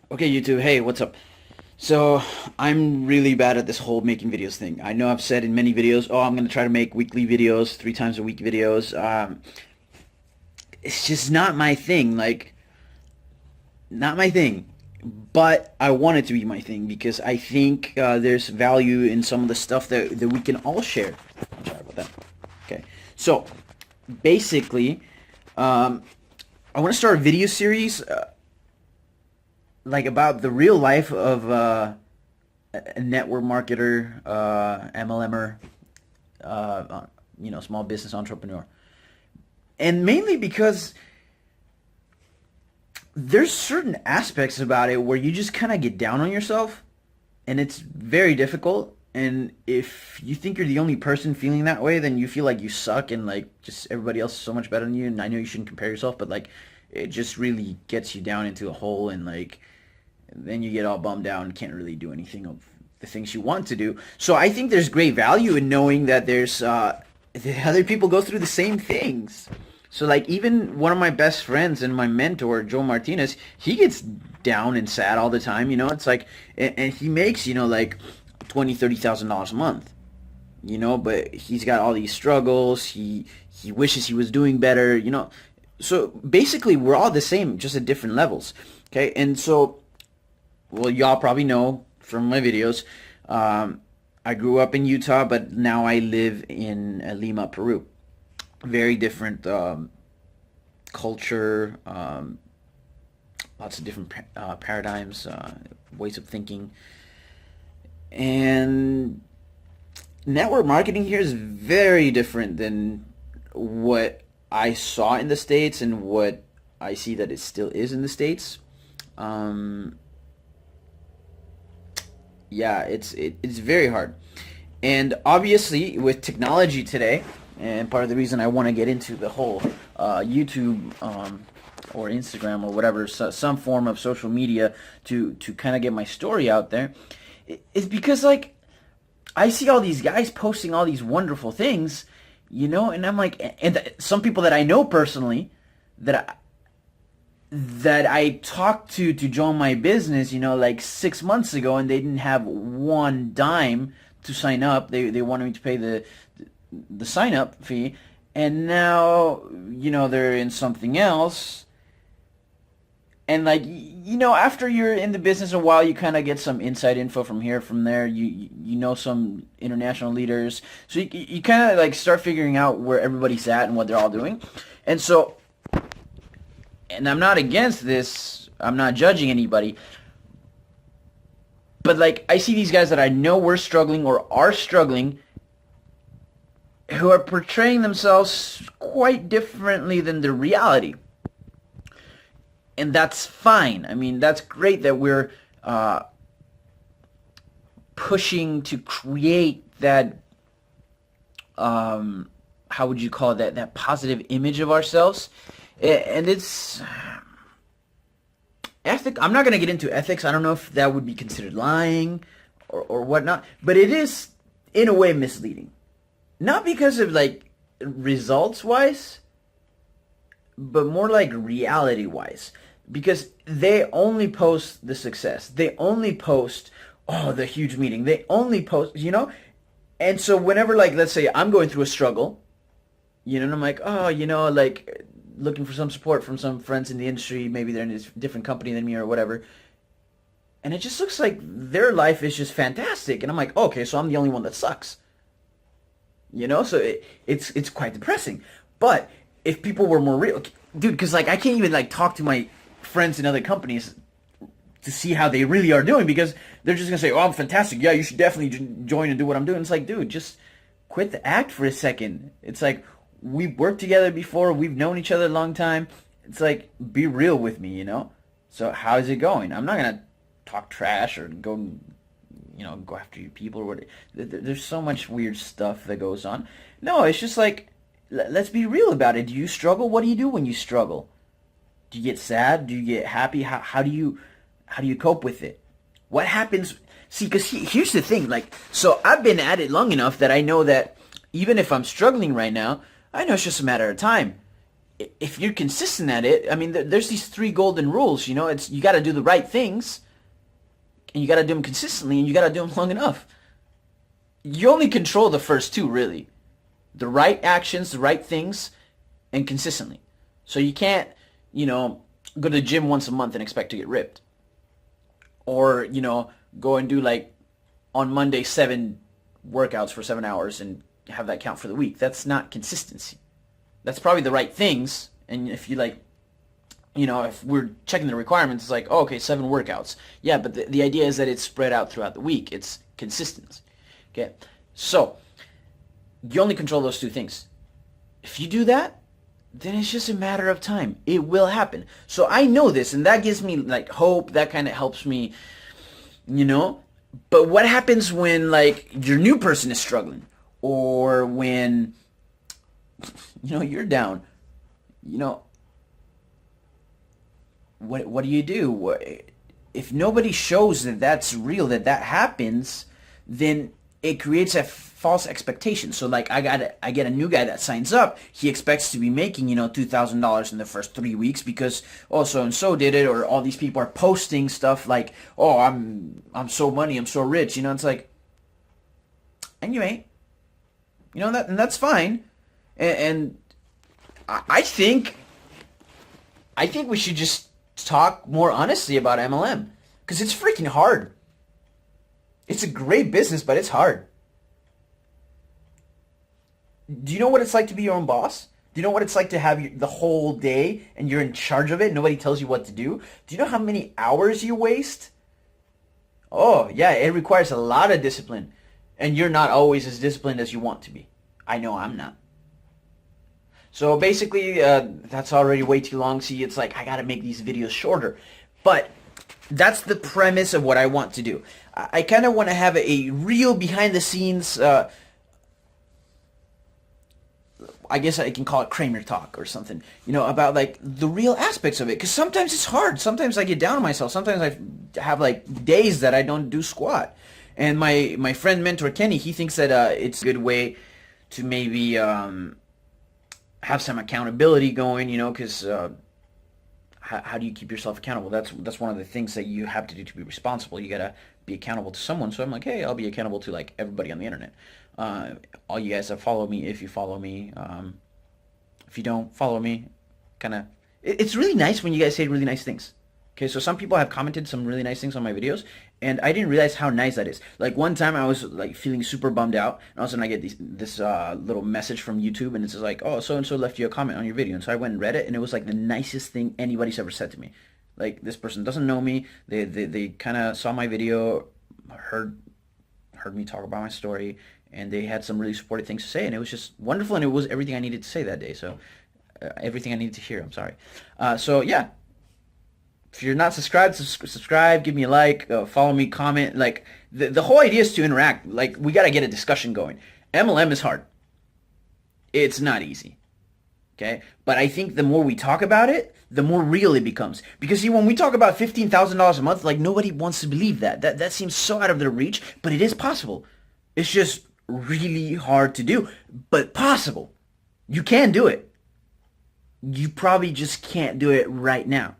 Okay, YouTube, hey, what's up? So, I'm really bad at this whole making videos thing. I know I've said in many videos, oh, I'm going to try to make weekly videos, 3 times a week videos. It's just not my thing, not my thing. But I want it to be my thing because I think there's value in some of the stuff that we can all share. I'm sorry about that. Okay, so, basically, I want to start a video series about the real life of a network marketer, MLMer, small business entrepreneur, and mainly because there's certain aspects about it where you just kind of get down on yourself, and it's very difficult. And if you think you're the only person feeling that way, then you feel like you suck and just everybody else is so much better than you. And I know you shouldn't compare yourself, but it just really gets you down into a hole, and then you get all bummed out and can't really do anything of the things you want to do. So I think there's great value in knowing that there's other people go through the same things. So even one of my best friends and my mentor, Joe Martinez, he gets down and sad all the time. It's and he makes 30,000 dollars a month. But he's got all these struggles. He wishes he was doing better. So basically, we're all the same, just at different levels. Okay, and so. Well, y'all probably know from my videos, I grew up in Utah, but now I live in Lima, Peru. Very different culture, lots of different paradigms, ways of thinking. And network marketing here is very different than what I saw in the States and what I see that it still is in the States. Yeah, it's very hard. And obviously with technology today, and part of the reason I want to get into the whole YouTube or Instagram or whatever, some form of social media to kind of get my story out there, is because I see all these guys posting all these wonderful things, and I'm and some people that I know personally that I talked to join my business, 6 months ago, and they didn't have one dime to sign up. They wanted me to pay the sign up fee, and now they're in something else. And after you're in the business a while, you kind of get some inside info from here, from there. You know some international leaders, so you kind of start figuring out where everybody's at and what they're all doing, and so. And I'm not against this. I'm not judging anybody. But I see these guys that I know were struggling or are struggling, who are portraying themselves quite differently than the reality. And that's fine. I mean, that's great that we're pushing to create that, how would you call it, that positive image of ourselves. And it's I'm not going to get into ethics. I don't know if that would be considered lying or whatnot, but it is in a way misleading. Not because of results wise, but more reality wise. Because they only post the success. They only post, oh, the huge meeting. They only post, And so whenever let's say I'm going through a struggle, and I'm oh, looking for some support from some friends in the industry, maybe they're in a different company than me or whatever, and it just looks like their life is just fantastic, and I'm okay, so I'm the only one that sucks, so it's quite depressing. But if people were more real, dude, because I can't even talk to my friends in other companies to see how they really are doing, because they're just gonna say, oh, I'm fantastic, yeah, you should definitely join and do what I'm doing. It's dude, just quit the act for a second. It's we've worked together before. We've known each other a long time. It's be real with me, So how's it going? I'm not going to talk trash or go after you people or what. There's so much weird stuff that goes on. No, it's just let's be real about it. Do you struggle? What do you do when you struggle? Do you get sad? Do you get happy? How do you cope with it? What happens? See, because here's the thing. So I've been at it long enough that I know that even if I'm struggling right now, I know it's just a matter of time. if you're consistent at it, I mean, there's these three golden rules. It's you got to do the right things, and you got to do them consistently, and you got to do them long enough. You only control the first two, really. The right actions, the right things, and consistently. So you can't, go to the gym once a month and expect to get ripped. Or, go and do like on Monday 7 workouts for 7 hours and have that count for the week. That's not consistency. That's probably the right things. And if you if we're checking the requirements, it's like, oh, okay, 7 workouts. Yeah, but the idea is that it's spread out throughout the week. It's consistency. Okay, so you only control those two things. If you do that, then it's just a matter of time. It will happen. So I know this, and that gives me like hope. That kind of helps me, But what happens when like your new person is struggling, or when you're down? What do you do? If nobody shows that that's real, that happens, then it creates a false expectation. So like I get a new guy that signs up. He expects to be making $2,000 in the first 3 weeks because so and so did it, or all these people are posting stuff like, oh, I'm so money, I'm so rich. It's like, and you ain't. That, and that's fine. And I think we should just talk more honestly about MLM, because it's freaking hard. It's a great business, but it's hard. Do you know what it's like to be your own boss? Do you know what it's like to have the whole day and you're in charge of it? Nobody tells you what to do. Do you know how many hours you waste? Oh, yeah, it requires a lot of discipline. And you're not always as disciplined as you want to be. I know I'm not. So basically, that's already way too long. See, it's like I got to make these videos shorter. But that's the premise of what I want to do. I kind of want to have a real behind-the-scenes, I guess I can call it Kramer-Talk or something, about like the real aspects of it. Because sometimes it's hard. Sometimes I get down on myself. Sometimes I have like days that I don't do squat. And my friend, mentor Kenny, he thinks that it's a good way to maybe have some accountability going, because how do you keep yourself accountable? That's one of the things that you have to do to be responsible. You gotta be accountable to someone. So I'm like, hey, I'll be accountable to like everybody on the internet. All you guys that follow me, if you follow me, if you don't follow me, it's really nice when you guys say really nice things. Okay, so some people have commented some really nice things on my videos, and I didn't realize how nice that is. Like one time I was like feeling super bummed out, and all of a sudden I get this little message from YouTube, and it's just like, oh, so-and-so left you a comment on your video. And so I went and read it, and it was like the nicest thing anybody's ever said to me. Like, this person doesn't know me. They kind of saw my video, heard me talk about my story, and they had some really supportive things to say, and it was just wonderful, and it was everything I needed to say that day. So everything I needed to hear, I'm sorry. So yeah. If you're not subscribed, subscribe, give me a like, follow me, comment. Like, the whole idea is to interact. Like, we got to get a discussion going. MLM is hard. It's not easy. Okay? But I think the more we talk about it, the more real it becomes. Because, see, when we talk about $15,000 a month, like, nobody wants to believe that. That seems so out of their reach, but it is possible. It's just really hard to do, but possible. You can do it. You probably just can't do it right now.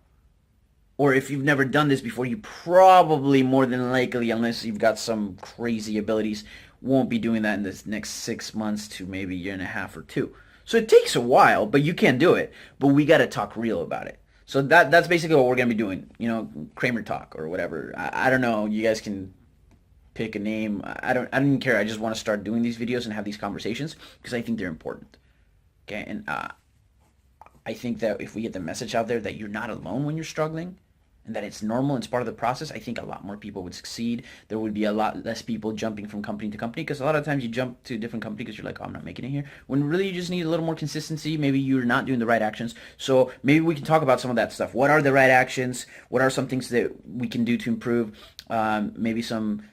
Or if you've never done this before, you probably, more than likely, unless you've got some crazy abilities, won't be doing that in this next 6 months to maybe a year and a half or 2. So it takes a while, but you can do it. But we got to talk real about it. So that's basically what we're going to be doing. Kramer-Talk or whatever. I don't know. You guys can pick a name. I don't even care. I just want to start doing these videos and have these conversations because I think they're important. Okay? And I think that if we get the message out there that you're not alone when you're struggling, and that it's normal and it's part of the process, I think a lot more people would succeed. There would be a lot less people jumping from company to company, because a lot of times you jump to a different company because you're like, oh, I'm not making it here. When really you just need a little more consistency. Maybe you're not doing the right actions. So maybe we can talk about some of that stuff. What are the right actions? What are some things that we can do to improve? Maybe some...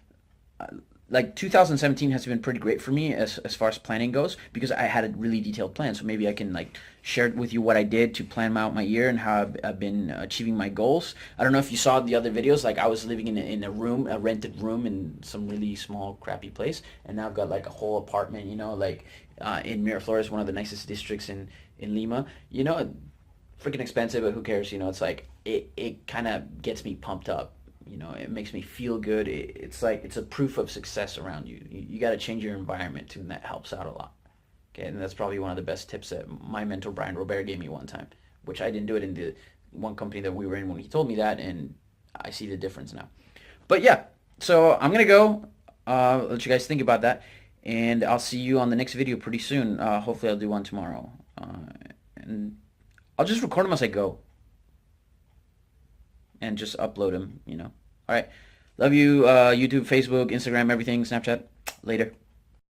like 2017 has been pretty great for me as far as planning goes, because I had a really detailed plan. So maybe I can like share with you what I did to plan out my year and how I've been achieving my goals. I don't know if you saw the other videos. Like, I was living in a room, a rented room in some really small, crappy place, and now I've got like a whole apartment. Like in Miraflores, one of the nicest districts in Lima. You know, freaking expensive, but who cares? You know, it's like it kind of gets me pumped up. You know, it makes me feel good. It's like it's a proof of success around you. You got to change your environment too, and that helps out a lot. Okay, and that's probably one of the best tips that my mentor Brian Robert gave me one time, which I didn't do it in the one company that we were in when he told me that, and I see the difference now. But yeah, so I'm gonna go. Let you guys think about that, and I'll see you on the next video pretty soon. Hopefully, I'll do one tomorrow, and I'll just record them as I go, and just upload them. You know. All right, love you. YouTube, Facebook, Instagram, everything, Snapchat. Later.